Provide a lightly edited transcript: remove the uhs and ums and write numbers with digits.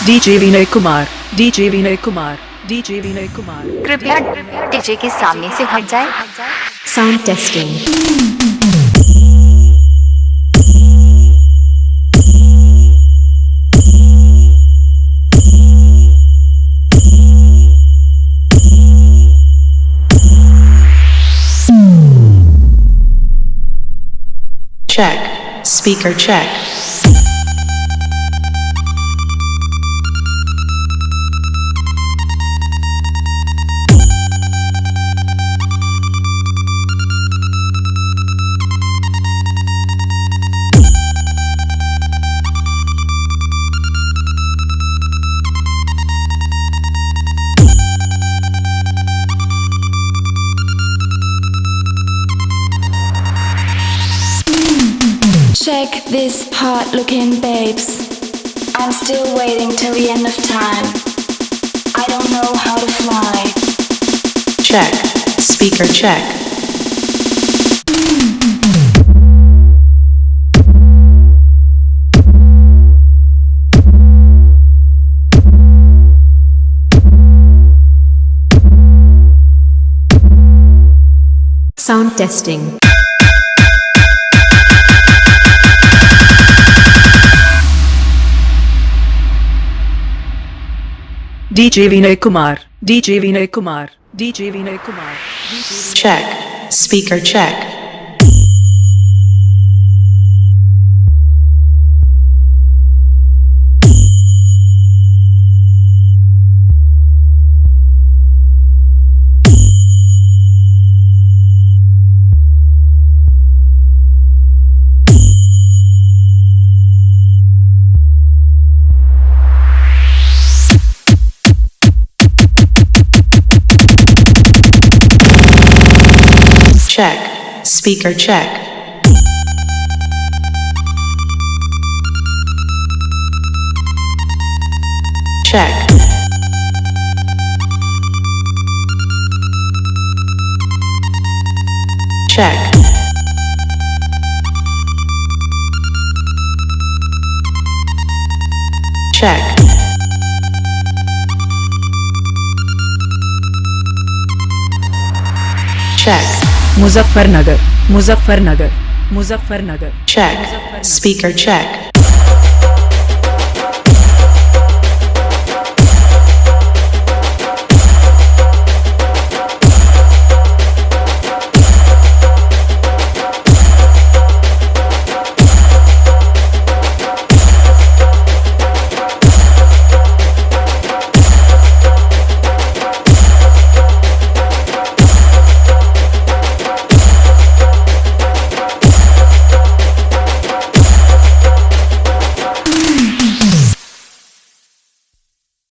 DJ Vinay Kumar, DJ Vinay Kumar, DJ Vinay Kumar. कृपया DJ के सामने से हट जाए। Sound testing. Check. Speaker check. Check this hot looking babes. I'm still waiting till the end of time. I don't know how to fly. Check. Speaker check. Sound testing. DJ Vinay Kumar, DJ Vinay Kumar, DJ Vinay Kumar. Check. Speaker check. Check. Speaker check. Check. Check. Check. Check. Muzaffarnagar, Muzaffarnagar, Muzaffarnagar. Check. Speaker check.